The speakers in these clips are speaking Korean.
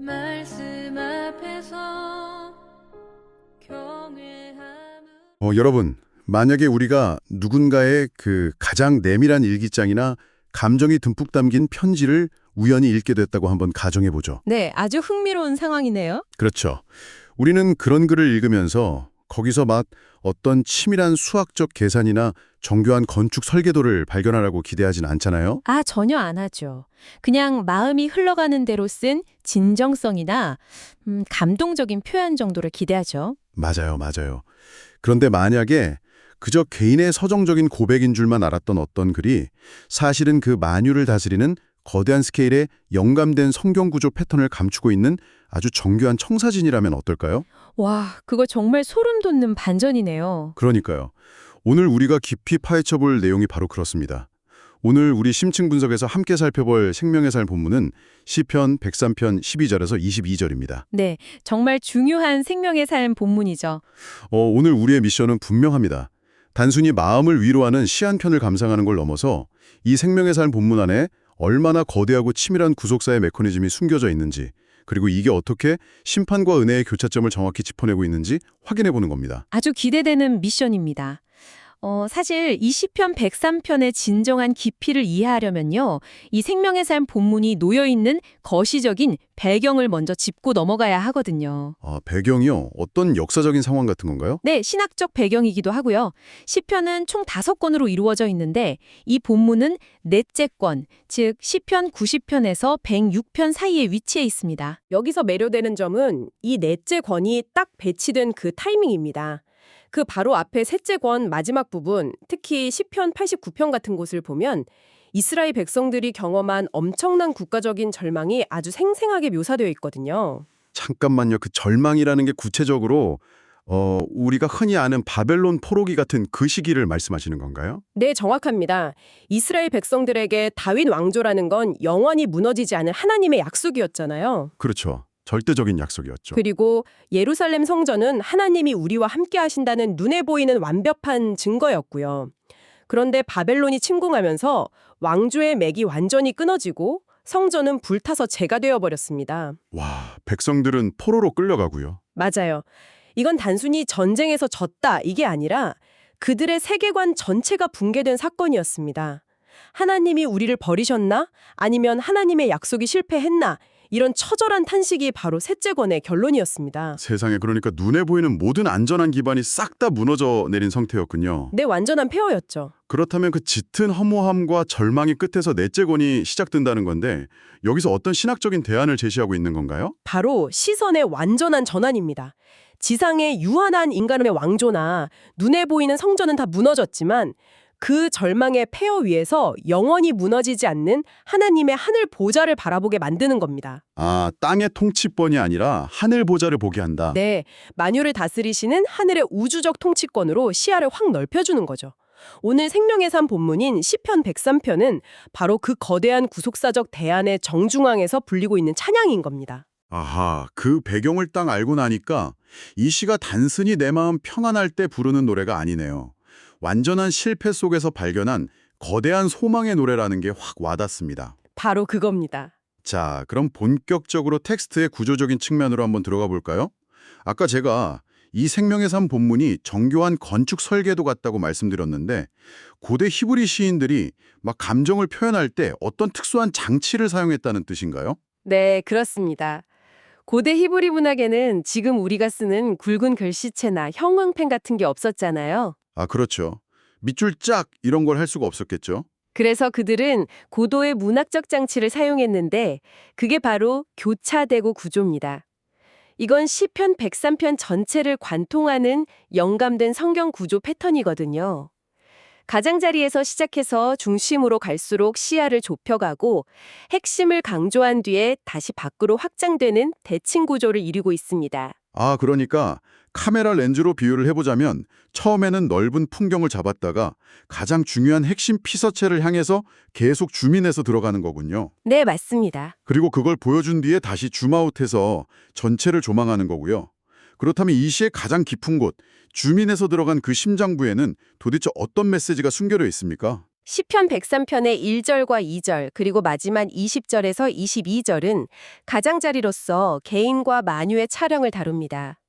말씀 앞에서 경외함을 여러분, 만약에 우리가 누군가의 그 가장 내밀한 일기장이나 감정이 듬뿍 담긴 편지를 우연히 읽게 됐다고 한번 가정해보죠. 네, 아주 흥미로운 상황이네요. 그렇죠. 우리는 그런 글을 읽으면서 거기서 막 어떤 치밀한 수학적 계산이나 정교한 건축 설계도를 발견하라고 기대하진 않잖아요. 아, 전혀 안 하죠. 그냥 마음이 흘러가는 대로 쓴 진정성이나 감동적인 표현 정도를 기대하죠. 맞아요, 맞아요. 그런데 만약에 그저 개인의 서정적인 고백인 줄만 알았던 어떤 글이 사실은 그 만유를 다스리는 거대한 스케일의 영감된 성경 구조 패턴을 감추고 있는 아주 정교한 청사진이라면 어떨까요? 와, 그거 정말 소름 돋는 반전이네요. 그러니까요. 오늘 우리가 깊이 파헤쳐 볼 내용이 바로 그렇습니다. 오늘 우리 심층 분석에서 함께 살펴볼 생명의 살 본문은 시편 103편 12절에서 22절입니다. 네, 정말 중요한 생명의 삶 본문이죠. 오늘 우리의 미션은 분명합니다. 단순히 마음을 위로하는 시 한 편을 감상하는 걸 넘어서 이 생명의 삶 본문 안에 얼마나 거대하고 치밀한 구속사의 메커니즘이 숨겨져 있는지, 그리고 이게 어떻게 심판과 은혜의 교차점을 정확히 짚어내고 있는지 확인해 보는 겁니다. 아주 기대되는 미션입니다. 사실 이 시편 103편의 진정한 깊이를 이해하려면요. 이 생명의 삶 본문이 놓여있는 거시적인 배경을 먼저 짚고 넘어가야 하거든요. 배경이요? 어떤 역사적인 상황 같은 건가요? 네, 신학적 배경이기도 하고요. 시편은 총 5권으로 이루어져 있는데 이 본문은 넷째 권, 즉 시편 90편에서 106편 사이에 위치해 있습니다. 여기서 매료되는 점은 이 넷째 권이 딱 배치된 그 타이밍입니다. 그 바로 앞에 셋째 권 마지막 부분, 특히 시편 89편 같은 곳을 보면 이스라엘 백성들이 경험한 엄청난 국가적인 절망이 아주 생생하게 묘사되어 있거든요. 잠깐만요. 그 절망이라는 게 구체적으로 우리가 흔히 아는 바벨론 포로기 같은 그 시기를 말씀하시는 건가요? 네, 정확합니다. 이스라엘 백성들에게 다윗 왕조라는 건 영원히 무너지지 않을 하나님의 약속이었잖아요. 그렇죠. 절대적인 약속이었죠. 그리고 예루살렘 성전은 하나님이 우리와 함께 하신다는 눈에 보이는 완벽한 증거였고요. 그런데 바벨론이 침공하면서 왕조의 맥이 완전히 끊어지고 성전은 불타서 재가 되어버렸습니다. 와, 백성들은 포로로 끌려가고요. 맞아요. 이건 단순히 전쟁에서 졌다 이게 아니라 그들의 세계관 전체가 붕괴된 사건이었습니다. 하나님이 우리를 버리셨나? 아니면 하나님의 약속이 실패했나? 이런 처절한 탄식이 바로 셋째 권의 결론이었습니다. 세상에, 그러니까 눈에 보이는 모든 안전한 기반이 싹 다 무너져 내린 상태였군요. 네, 완전한 폐허였죠. 그렇다면 그 짙은 허무함과 절망의 끝에서 넷째 권이 시작된다는 건데 여기서 어떤 신학적인 대안을 제시하고 있는 건가요? 바로 시선의 완전한 전환입니다. 지상의 유한한 인간의 왕조나 눈에 보이는 성전은 다 무너졌지만 그 절망의 폐허 위에서 영원히 무너지지 않는 하나님의 하늘 보좌를 바라보게 만드는 겁니다. 땅의 통치권이 아니라 하늘 보좌를 보게 한다. 네, 만유를 다스리시는 하늘의 우주적 통치권으로 시야를 확 넓혀주는 거죠. 오늘 생명의 삶 본문인 시편 103편은 바로 그 거대한 구속사적 대안의 정중앙에서 불리고 있는 찬양인 겁니다. 아하, 그 배경을 딱 알고 나니까 이 시가 단순히 내 마음 평안할 때 부르는 노래가 아니네요. 완전한 실패 속에서 발견한 거대한 소망의 노래라는 게 확 와닿습니다. 바로 그겁니다. 자, 그럼 본격적으로 텍스트의 구조적인 측면으로 한번 들어가 볼까요? 아까 제가 이 생명의 삶 본문이 정교한 건축 설계도 같다고 말씀드렸는데 고대 히브리 시인들이 막 감정을 표현할 때 어떤 특수한 장치를 사용했다는 뜻인가요? 네, 그렇습니다. 고대 히브리 문학에는 지금 우리가 쓰는 굵은 글씨체나 형광펜 같은 게 없었잖아요. 그렇죠. 밑줄 짝 이런 걸 할 수가 없었겠죠. 그래서 그들은 고도의 문학적 장치를 사용했는데 그게 바로 교차대고 구조입니다. 이건 시편 103편 전체를 관통하는 영감된 성경 구조 패턴이거든요. 가장자리에서 시작해서 중심으로 갈수록 시야를 좁혀가고 핵심을 강조한 뒤에 다시 밖으로 확장되는 대칭 구조를 이루고 있습니다. 그러니까 카메라 렌즈로 비유를 해보자면 처음에는 넓은 풍경을 잡았다가 가장 중요한 핵심 피서체를 향해서 계속 줌인해서 들어가는 거군요. 네, 맞습니다. 그리고 그걸 보여준 뒤에 다시 줌아웃해서 전체를 조망하는 거고요. 그렇다면 이 시의 가장 깊은 곳, 줌인해서 들어간 그 심장부에는 도대체 어떤 메시지가 숨겨져 있습니까? 시편 103편의 1절과 2절 그리고 마지막 20절에서 22절은 가장자리로서 개인과 만유의 차량을 다룹니다.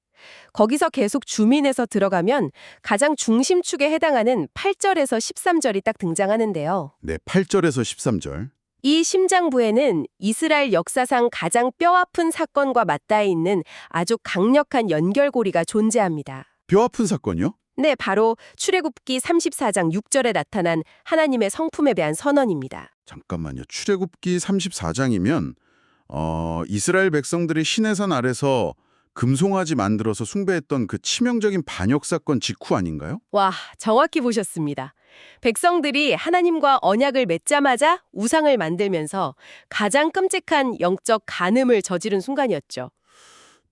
거기서 계속 주민에서 들어가면 가장 중심축에 해당하는 8절에서 13절이 딱 등장하는데요. 네, 8절에서 13절. 이 심장부에는 이스라엘 역사상 가장 뼈아픈 사건과 맞닿아 있는 아주 강력한 연결고리가 존재합니다. 뼈 아픈 사건이요? 네, 바로 출애굽기 34장 6절에 나타난 하나님의 성품에 대한 선언입니다. 잠깐만요. 출애굽기 34장이면 이스라엘 백성들이 시내산 아래서 금송아지 만들어서 숭배했던 그 치명적인 반역 사건 직후 아닌가요? 와, 정확히 보셨습니다. 백성들이 하나님과 언약을 맺자마자 우상을 만들면서 가장 끔찍한 영적 간음을 저지른 순간이었죠.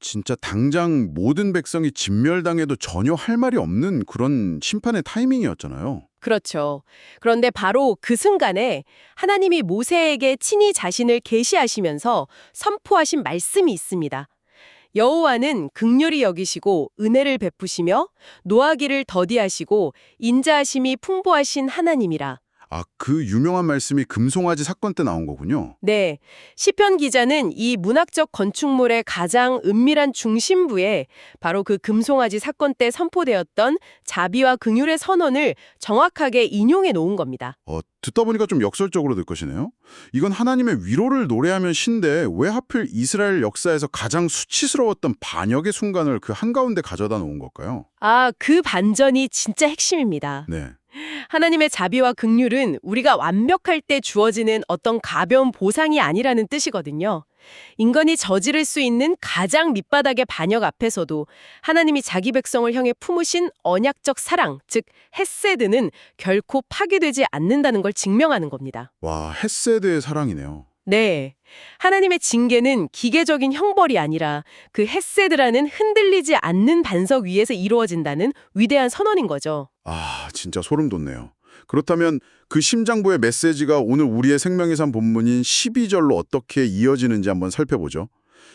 진짜 당장 모든 백성이 진멸당해도 전혀 할 말이 없는 그런 심판의 타이밍이었잖아요. 그렇죠. 그런데 바로 그 순간에 하나님이 모세에게 친히 자신을 계시하시면서 선포하신 말씀이 있습니다. 여호와는 긍휼히 여기시고 은혜를 베푸시며 노하기를 더디하시고 인자하심이 풍부하신 하나님이라. 아, 그 유명한 말씀이 금송아지 사건 때 나온 거군요. 네, 시편 기자는 이 문학적 건축물의 가장 은밀한 중심부에 바로 그 금송아지 사건 때 선포되었던 자비와 긍휼의 선언을 정확하게 인용해 놓은 겁니다. 듣다 보니까 좀 역설적으로 느껴지네요. 이건 하나님의 위로를 노래하면 신데 왜 하필 이스라엘 역사에서 가장 수치스러웠던 반역의 순간을 그 한가운데 가져다 놓은 걸까요? 아, 그 반전이 진짜 핵심입니다. 네. 하나님의 자비와 긍휼은 우리가 완벽할 때 주어지는 어떤 가벼운 보상이 아니라는 뜻이거든요. 인간이 저지를 수 있는 가장 밑바닥의 반역 앞에서도 하나님이 자기 백성을 향해 품으신 언약적 사랑, 즉 헤세드는 결코 파괴되지 않는다는 걸 증명하는 겁니다. 와, 헤세드의 사랑이네요. 네. 하나님의 징계는 기계적인 형벌이 아니라 그 헤세드라는 흔들리지 않는 반석 위에서 이루어진다는 위대한 선언인 거죠. 아, 진짜 소름 돋네요. 그렇다면 그 심장부의 메시지가 오늘 우리의 생명의 삶 본문인 12절로 어떻게 이어지는지 한번 살펴보죠.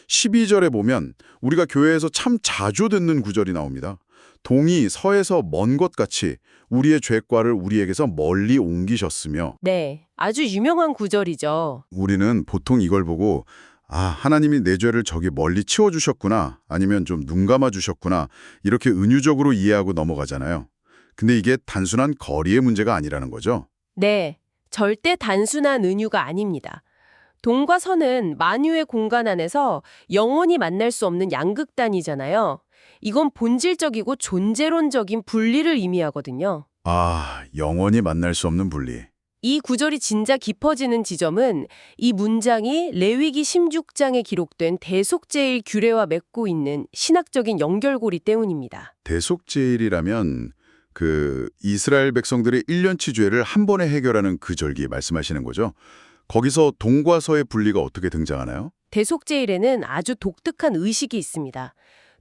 12절에 보면 우리가 교회에서 참 자주 듣는 구절이 나옵니다. 동이 서에서 먼 것 같이 우리의 죄과를 우리에게서 멀리 옮기셨으며. 네, 아주 유명한 구절이죠. 우리는 보통 이걸 보고 하나님이 내 죄를 저기 멀리 치워주셨구나, 아니면 좀 눈 감아주셨구나, 이렇게 은유적으로 이해하고 넘어가잖아요. 근데 이게 단순한 거리의 문제가 아니라는 거죠. 네, 절대 단순한 은유가 아닙니다. 동과 서는 만유의 공간 안에서 영원히 만날 수 없는 양극단이잖아요. 이건 본질적이고 존재론적인 분리를 의미하거든요. 영원히 만날 수 없는 분리. 이 구절이 진짜 깊어지는 지점은 이 문장이 레위기 16장에 기록된 대속죄일 규례와 맺고 있는 신학적인 연결고리 때문입니다. 대속죄일이라면 그 이스라엘 백성들의 1년치 죄를 한 번에 해결하는 그 절기 말씀하시는 거죠? 거기서 동과 서의 분리가 어떻게 등장하나요? 대속죄일에는 아주 독특한 의식이 있습니다.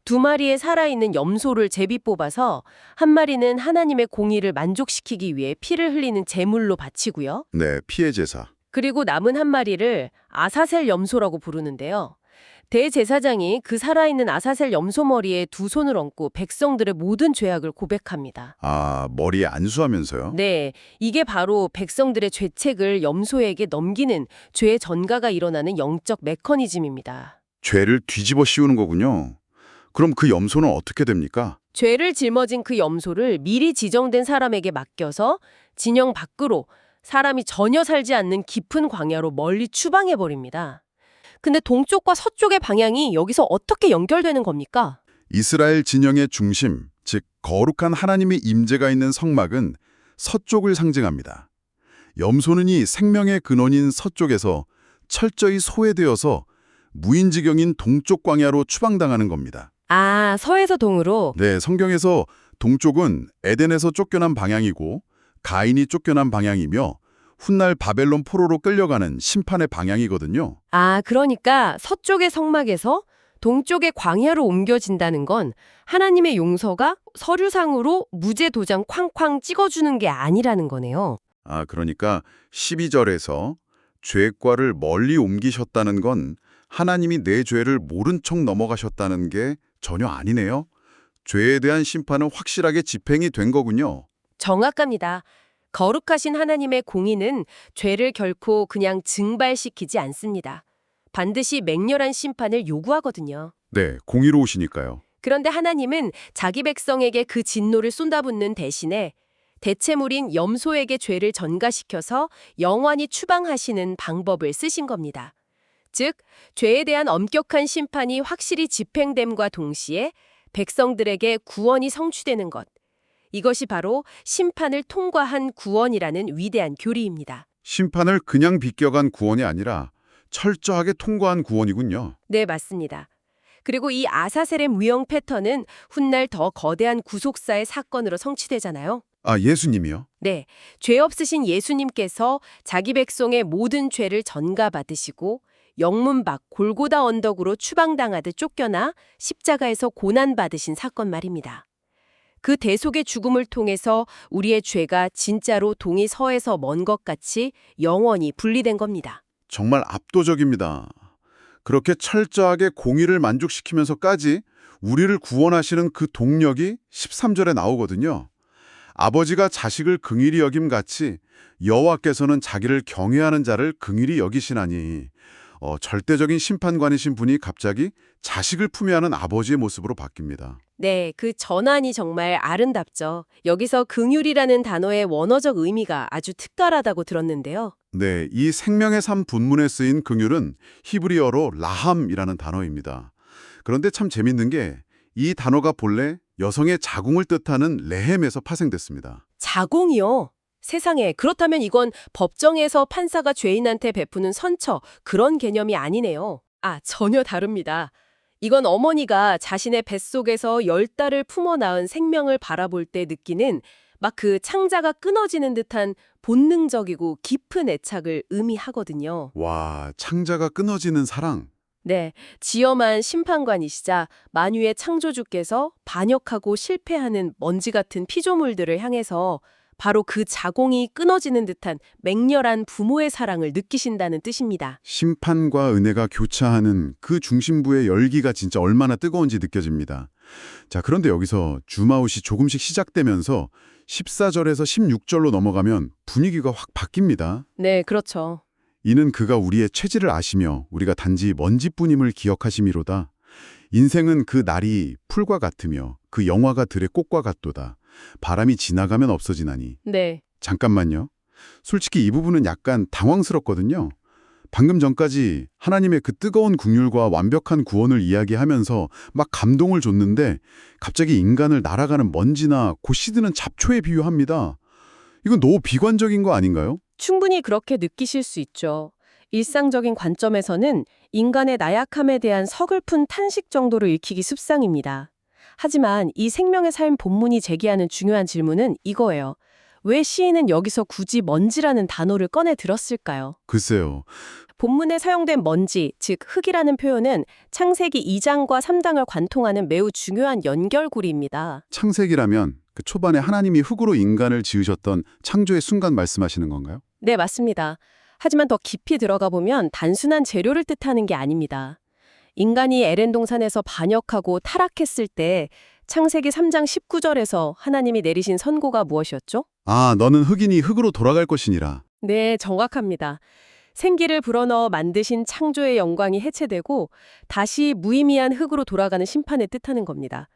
두 마리의 살아있는 염소를 제비 뽑아서 한 마리는 하나님의 공의를 만족시키기 위해 피를 흘리는 제물로 바치고요. 네, 피해 제사. 그리고 남은 한 마리를 아사셀 염소라고 부르는데요. 대제사장이 그 살아있는 아사셀 염소 머리에 두 손을 얹고 백성들의 모든 죄악을 고백합니다. 머리에 안수하면서요? 네, 이게 바로 백성들의 죄책을 염소에게 넘기는 죄의 전가가 일어나는 영적 메커니즘입니다. 죄를 뒤집어 씌우는 거군요. 그럼 그 염소는 어떻게 됩니까? 죄를 짊어진 그 염소를 미리 지정된 사람에게 맡겨서 진영 밖으로 사람이 전혀 살지 않는 깊은 광야로 멀리 추방해버립니다. 근데 동쪽과 서쪽의 방향이 여기서 어떻게 연결되는 겁니까? 이스라엘 진영의 중심, 즉 거룩한 하나님의 임재가 있는 성막은 서쪽을 상징합니다. 염소는 이 생명의 근원인 서쪽에서 철저히 소외되어서 무인지경인 동쪽 광야로 추방당하는 겁니다. 서에서 동으로? 네, 성경에서 동쪽은 에덴에서 쫓겨난 방향이고 가인이 쫓겨난 방향이며 훗날 바벨론 포로로 끌려가는 심판의 방향이거든요. 그러니까 서쪽의 성막에서 동쪽의 광야로 옮겨진다는 건 하나님의 용서가 서류상으로 무죄 도장 쾅쾅 찍어주는 게 아니라는 거네요. 그러니까 12절에서 죄과를 멀리 옮기셨다는 건 하나님이 내 죄를 모른 척 넘어가셨다는 게 전혀 아니네요. 죄에 대한 심판은 확실하게 집행이 된 거군요. 정확합니다. 거룩하신 하나님의 공의는 죄를 결코 그냥 증발시키지 않습니다. 반드시 맹렬한 심판을 요구하거든요. 네, 공의로우시니까요. 그런데 하나님은 자기 백성에게 그 진노를 쏟아붓는 대신에 대체물인 염소에게 죄를 전가시켜서 영원히 추방하시는 방법을 쓰신 겁니다. 즉, 죄에 대한 엄격한 심판이 확실히 집행됨과 동시에 백성들에게 구원이 성취되는 것. 이것이 바로 심판을 통과한 구원이라는 위대한 교리입니다. 심판을 그냥 비껴간 구원이 아니라 철저하게 통과한 구원이군요. 네, 맞습니다. 그리고 이 아사셀의 무형 패턴은 훗날 더 거대한 구속사의 사건으로 성취되잖아요. 아, 예수님이요? 네, 죄 없으신 예수님께서 자기 백성의 모든 죄를 전가받으시고 영문 밖 골고다 언덕으로 추방당하듯 쫓겨나 십자가에서 고난받으신 사건 말입니다. 그 대속의 죽음을 통해서 우리의 죄가 진짜로 동이 서에서 먼 것 같이 영원히 분리된 겁니다. 정말 압도적입니다. 그렇게 철저하게 공의를 만족시키면서까지 우리를 구원하시는 그 동력이 13절에 나오거든요. 아버지가 자식을 긍휼히 여김같이 여호와께서는 자기를 경외하는 자를 긍휼히 여기시나니 절대적인 심판관이신 분이 갑자기 자식을 품에 안은 아버지의 모습으로 바뀝니다. 네, 그 전환이 정말 아름답죠. 여기서 긍휼이라는 단어의 원어적 의미가 아주 특별하다고 들었는데요. 네, 이 생명의 삶 본문에 쓰인 긍휼은 히브리어로 라함이라는 단어입니다. 그런데 참 재밌는 게 이 단어가 본래 여성의 자궁을 뜻하는 레헴에서 파생됐습니다. 자공이요? 세상에, 그렇다면 이건 법정에서 판사가 죄인한테 베푸는 선처, 그런 개념이 아니네요. 아, 전혀 다릅니다. 이건 어머니가 자신의 뱃속에서 10달을 품어 낳은 생명을 바라볼 때 느끼는 막 그 창자가 끊어지는 듯한 본능적이고 깊은 애착을 의미하거든요. 와, 창자가 끊어지는 사랑. 네, 지엄한 심판관이시자 만유의 창조주께서 반역하고 실패하는 먼지 같은 피조물들을 향해서 바로 그 자공이 끊어지는 듯한 맹렬한 부모의 사랑을 느끼신다는 뜻입니다. 심판과 은혜가 교차하는 그 중심부의 열기가 진짜 얼마나 뜨거운지 느껴집니다. 자, 그런데 여기서 줌아웃이 조금씩 시작되면서 14절에서 16절로 넘어가면 분위기가 확 바뀝니다. 네, 그렇죠. 이는 그가 우리의 체질을 아시며 우리가 단지 먼지뿐임을 기억하심이로다. 인생은 그 날이 풀과 같으며 그 영화가 들의 꽃과 같도다. 바람이 지나가면 없어지나니. 네. 잠깐만요. 솔직히 이 부분은 약간 당황스럽거든요. 방금 전까지 하나님의 그 뜨거운 긍휼과 완벽한 구원을 이야기하면서 막 감동을 줬는데 갑자기 인간을 날아가는 먼지나 곧 시드는 잡초에 비유합니다. 이건 너무 비관적인 거 아닌가요? 충분히 그렇게 느끼실 수 있죠. 일상적인 관점에서는 인간의 나약함에 대한 서글픈 탄식 정도로 읽히기 습상입니다. 하지만 이 생명의 삶 본문이 제기하는 중요한 질문은 이거예요. 왜 시인은 여기서 굳이 먼지라는 단어를 꺼내 들었을까요? 글쎄요. 본문에 사용된 먼지, 즉 흙이라는 표현은 창세기 2장과 3장을 관통하는 매우 중요한 연결고리입니다. 창세기라면 그 초반에 하나님이 흙으로 인간을 지으셨던 창조의 순간 말씀하시는 건가요? 네, 맞습니다. 하지만 더 깊이 들어가 보면 단순한 재료를 뜻하는 게 아닙니다. 인간이 에덴 동산에서 반역하고 타락했을 때 창세기 3장 19절에서 하나님이 내리신 선고가 무엇이었죠? 아, 너는 흙이니 흙으로 돌아갈 것이니라. 네, 정확합니다. 생기를 불어넣어 만드신 창조의 영광이 해체되고 다시 무의미한 흙으로 돌아가는 심판을 뜻하는 겁니다.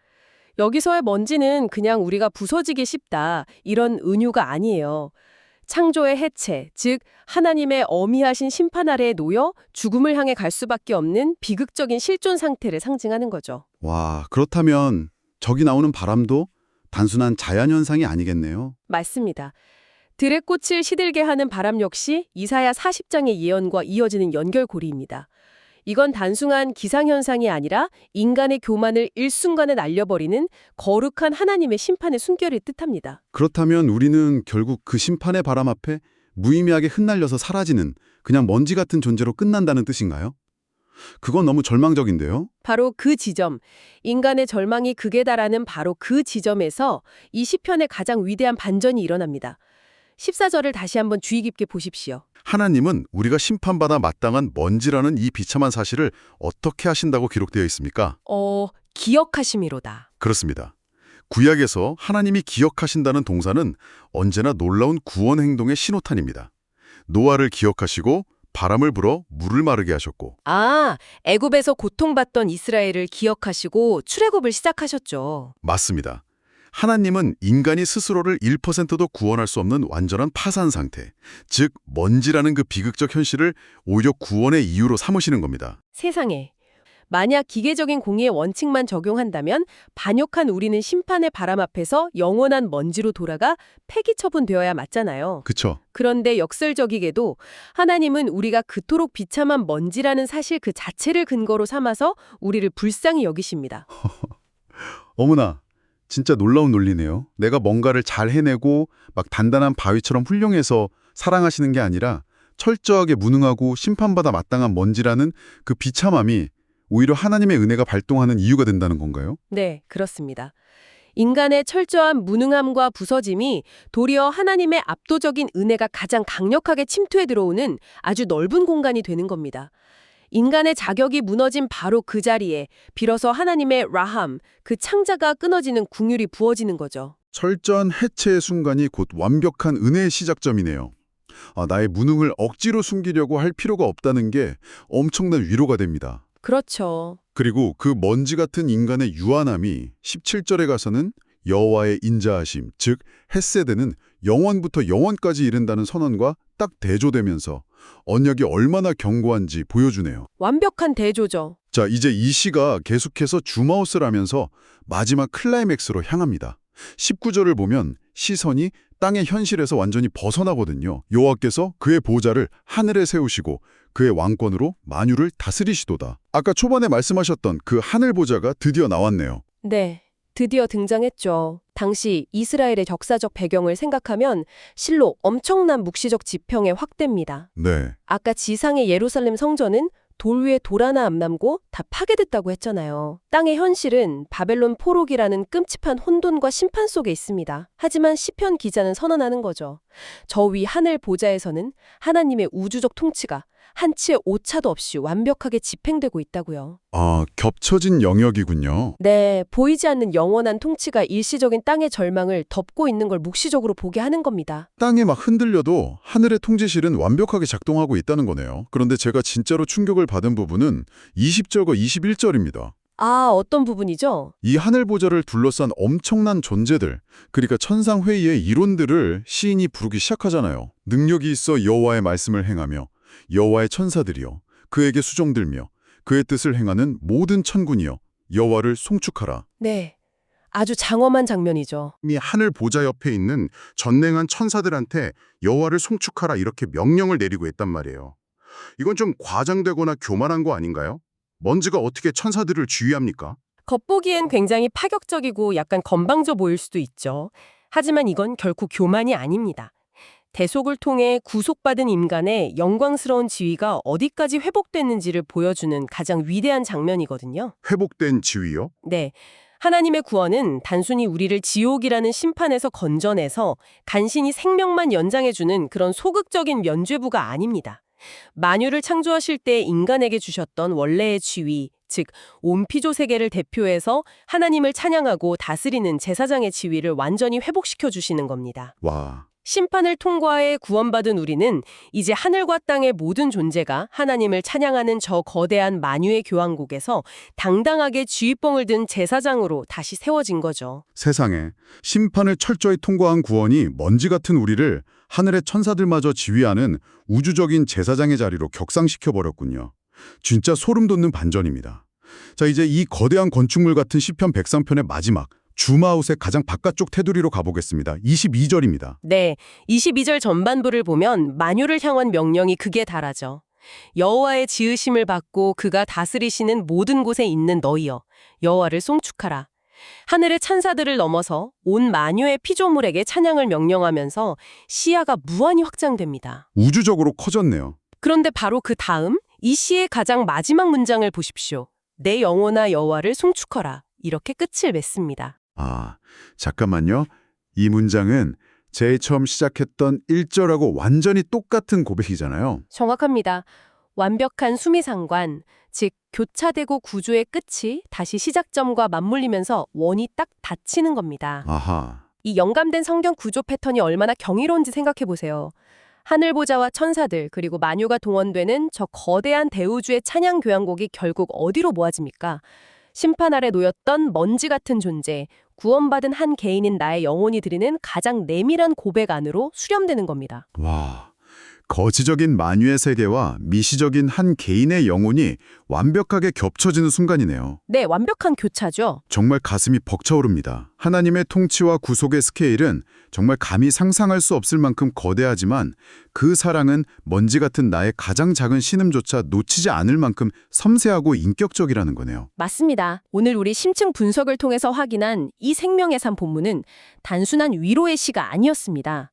여기서의 먼지는 그냥 우리가 부서지기 쉽다, 이런 은유가 아니에요. 창조의 해체, 즉 하나님의 어미하신 심판 아래에 놓여 죽음을 향해 갈 수밖에 없는 비극적인 실존 상태를 상징하는 거죠. 와, 그렇다면 저기 나오는 바람도 단순한 자연현상이 아니겠네요. 맞습니다. 들의 꽃을 시들게 하는 바람 역시 이사야 40장의 예언과 이어지는 연결고리입니다. 이건 단순한 기상현상이 아니라 인간의 교만을 일순간에 날려버리는 거룩한 하나님의 심판의 순결을 뜻합니다. 그렇다면 우리는 결국 그 심판의 바람 앞에 무의미하게 흩날려서 사라지는 그냥 먼지 같은 존재로 끝난다는 뜻인가요? 그건 너무 절망적인데요? 바로 그 지점, 인간의 절망이 극에 달하는 바로 그 지점에서 이 시편의 가장 위대한 반전이 일어납니다. 14절을 다시 한번 주의 깊게 보십시오. 하나님은 우리가 심판받아 마땅한 먼지라는 이 비참한 사실을 어떻게 하신다고 기록되어 있습니까? 기억하심이로다. 그렇습니다. 구약에서 하나님이 기억하신다는 동사는 언제나 놀라운 구원 행동의 신호탄입니다. 노아를 기억하시고 바람을 불어 물을 마르게 하셨고, 애굽에서 고통받던 이스라엘을 기억하시고 출애굽을 시작하셨죠. 맞습니다. 하나님은 인간이 스스로를 1%도 구원할 수 없는 완전한 파산 상태, 즉 먼지라는 그 비극적 현실을 오히려 구원의 이유로 삼으시는 겁니다. 세상에. 만약 기계적인 공의의 원칙만 적용한다면 반역한 우리는 심판의 바람 앞에서 영원한 먼지로 돌아가 폐기 처분되어야 맞잖아요. 그쵸? 그런데 역설적이게도 하나님은 우리가 그토록 비참한 먼지라는 사실 그 자체를 근거로 삼아서 우리를 불쌍히 여기십니다. 어머나, 진짜 놀라운 논리네요. 내가 뭔가를 잘 해내고 막 단단한 바위처럼 훌륭해서 사랑하시는 게 아니라 철저하게 무능하고 심판받아 마땅한 먼지라는 그 비참함이 오히려 하나님의 은혜가 발동하는 이유가 된다는 건가요? 네, 그렇습니다. 인간의 철저한 무능함과 부서짐이 도리어 하나님의 압도적인 은혜가 가장 강력하게 침투해 들어오는 아주 넓은 공간이 되는 겁니다. 인간의 자격이 무너진 바로 그 자리에 비로소 하나님의 라함, 그 창자가 끊어지는 긍휼이 부어지는 거죠. 철저한 해체의 순간이 곧 완벽한 은혜의 시작점이네요. 나의 무능을 억지로 숨기려고 할 필요가 없다는 게 엄청난 위로가 됩니다. 그렇죠. 그리고 그 먼지 같은 인간의 유한함이 17절에 가서는 여호와의 인자하심, 즉 헷세대는 영원부터 영원까지 이른다는 선언과 딱 대조되면서 언약이 얼마나 견고한지 보여주네요. 완벽한 대조죠. 자, 이제 이 시가 계속해서 줌아웃을 하면서 마지막 클라이맥스로 향합니다. 19절을 보면 시선이 땅의 현실에서 완전히 벗어나거든요. 여호와께서 그의 보좌를 하늘에 세우시고 그의 왕권으로 만유를 다스리시도다. 아까 초반에 말씀하셨던 그 하늘 보좌가 드디어 나왔네요. 네, 드디어 등장했죠. 당시 이스라엘의 역사적 배경을 생각하면 실로 엄청난 묵시적 지평의 확대입니다. 네. 아까 지상의 예루살렘 성전은 돌 위에 돌 하나 안 남고 다 파괴됐다고 했잖아요. 땅의 현실은 바벨론 포로기라는 끔찍한 혼돈과 심판 속에 있습니다. 하지만 시편 기자는 선언하는 거죠. 저 위 하늘 보좌에서는 하나님의 우주적 통치가 한치의 오차도 없이 완벽하게 집행되고 있다고요. 겹쳐진 영역이군요. 네, 보이지 않는 영원한 통치가 일시적인 땅의 절망을 덮고 있는 걸 묵시적으로 보게 하는 겁니다. 땅이 막 흔들려도 하늘의 통제실은 완벽하게 작동하고 있다는 거네요. 그런데 제가 진짜로 충격을 받은 부분은 20절과 21절입니다. 어떤 부분이죠? 이 하늘 보좌를 둘러싼 엄청난 존재들, 그러니까 천상회의의 이론들을 시인이 부르기 시작하잖아요. 능력이 있어 여호와의 말씀을 행하며 여호와의 천사들이여 그에게 수종들며 그의 뜻을 행하는 모든 천군이여 여호와를 송축하라. 네, 아주 장엄한 장면이죠. 이 하늘 보좌 옆에 있는 전능한 천사들한테 여호와를 송축하라 이렇게 명령을 내리고 있단 말이에요. 이건 좀 과장되거나 교만한 거 아닌가요? 먼지가 어떻게 천사들을 지휘합니까? 겉보기엔 굉장히 파격적이고 약간 건방져 보일 수도 있죠. 하지만 이건 결코 교만이 아닙니다. 대속을 통해 구속받은 인간의 영광스러운 지위가 어디까지 회복됐는지를 보여주는 가장 위대한 장면이거든요. 회복된 지위요? 네. 하나님의 구원은 단순히 우리를 지옥이라는 심판에서 건져내서 간신히 생명만 연장해주는 그런 소극적인 면죄부가 아닙니다. 만유를 창조하실 때 인간에게 주셨던 원래의 지위, 즉 온피조 세계를 대표해서 하나님을 찬양하고 다스리는 제사장의 지위를 완전히 회복시켜 주시는 겁니다. 와, 심판을 통과해 구원받은 우리는 이제 하늘과 땅의 모든 존재가 하나님을 찬양하는 저 거대한 만유의 교황국에서 당당하게 쥐휘봉을 든 제사장으로 다시 세워진 거죠. 세상에 심판을 철저히 통과한 구원이 먼지 같은 우리를 하늘의 천사들마저 지휘하는 우주적인 제사장의 자리로 격상시켜버렸군요. 진짜 소름 돋는 반전입니다. 자, 이제 이 거대한 건축물 같은 시편 103편의 마지막 줌아웃의 가장 바깥쪽 테두리로 가보겠습니다. 22절입니다. 네, 22절 전반부를 보면 만유를 향한 명령이 극에 달하죠. 여호와의 지으심을 받고 그가 다스리시는 모든 곳에 있는 너희여, 여호와를 송축하라. 하늘의 찬사들을 넘어서 온 만유의 피조물에게 찬양을 명령하면서 시야가 무한히 확장됩니다. 우주적으로 커졌네요. 그런데 바로 그 다음 이 시의 가장 마지막 문장을 보십시오. 내 영혼아 여호와를 송축하라. 이렇게 끝을 맺습니다. 잠깐만요. 이 문장은 제일 처음 시작했던 1절하고 완전히 똑같은 고백이잖아요. 정확합니다. 완벽한 수미상관, 즉 교차되고 구조의 끝이 다시 시작점과 맞물리면서 원이 딱 닫히는 겁니다. 아하. 이 영감된 성경 구조 패턴이 얼마나 경이로운지 생각해 보세요. 하늘보좌와 천사들 그리고 만유가 동원되는 저 거대한 대우주의 찬양 교향곡이 결국 어디로 모아집니까? 심판 아래 놓였던 먼지 같은 존재, 구원받은 한 개인인 나의 영혼이 드리는 가장 내밀한 고백 안으로 수렴되는 겁니다. 와. 거시적인 만유의 세계와 미시적인 한 개인의 영혼이 완벽하게 겹쳐지는 순간이네요. 네, 완벽한 교차죠. 정말 가슴이 벅차오릅니다. 하나님의 통치와 구속의 스케일은 정말 감히 상상할 수 없을 만큼 거대하지만 그 사랑은 먼지 같은 나의 가장 작은 신음조차 놓치지 않을 만큼 섬세하고 인격적이라는 거네요. 맞습니다. 오늘 우리 심층 분석을 통해서 확인한 이 생명의 삶 본문은 단순한 위로의 시가 아니었습니다.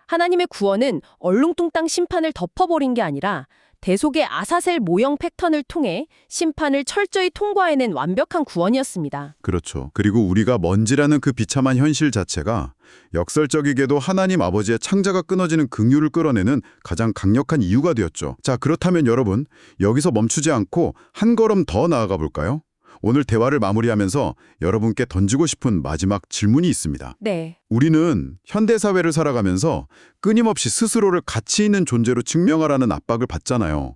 하나님의 구원은 얼렁뚱땅 심판을 덮어버린 게 아니라 대속의 아사셀 모형 패턴을 통해 심판을 철저히 통과해낸 완벽한 구원이었습니다. 그렇죠. 그리고 우리가 먼지라는 그 비참한 현실 자체가 역설적이게도 하나님 아버지의 창자가 끊어지는 긍휼을 끌어내는 가장 강력한 이유가 되었죠. 자, 그렇다면 여러분, 여기서 멈추지 않고 한 걸음 더 나아가 볼까요? 오늘 대화를 마무리하면서 여러분께 던지고 싶은 마지막 질문이 있습니다. 네. 우리는 현대사회를 살아가면서 끊임없이 스스로를 가치 있는 존재로 증명하라는 압박을 받잖아요.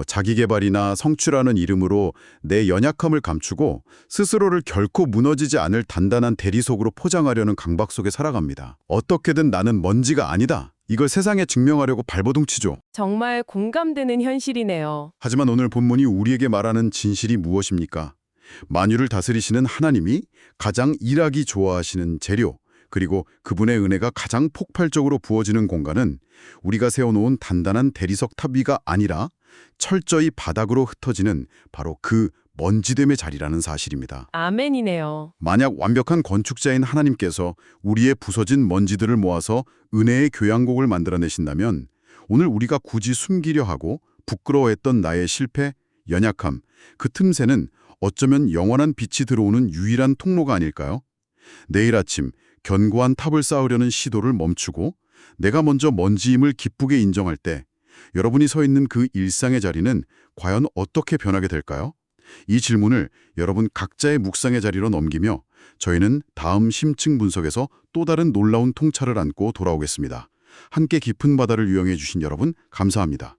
자기개발이나 성취라는 이름으로 내 연약함을 감추고 스스로를 결코 무너지지 않을 단단한 대리석으로 포장하려는 강박 속에 살아갑니다. 어떻게든 나는 먼지가 아니다. 이걸 세상에 증명하려고 발버둥치죠. 정말 공감되는 현실이네요. 하지만 오늘 본문이 우리에게 말하는 진실이 무엇입니까? 만유를 다스리시는 하나님이 가장 일하기 좋아하시는 재료, 그리고 그분의 은혜가 가장 폭발적으로 부어지는 공간은 우리가 세워놓은 단단한 대리석 탑 위가 아니라 철저히 바닥으로 흩어지는 바로 그 먼지됨의 자리라는 사실입니다. 아멘이네요. 만약 완벽한 건축자인 하나님께서 우리의 부서진 먼지들을 모아서 은혜의 교향곡을 만들어내신다면 오늘 우리가 굳이 숨기려 하고 부끄러워했던 나의 실패, 연약함, 그 틈새는 어쩌면 영원한 빛이 들어오는 유일한 통로가 아닐까요? 내일 아침 견고한 탑을 쌓으려는 시도를 멈추고 내가 먼저 먼지임을 기쁘게 인정할 때 여러분이 서 있는 그 일상의 자리는 과연 어떻게 변하게 될까요? 이 질문을 여러분 각자의 묵상의 자리로 넘기며 저희는 다음 심층 분석에서 또 다른 놀라운 통찰을 안고 돌아오겠습니다. 함께 깊은 바다를 유영해 주신 여러분 감사합니다.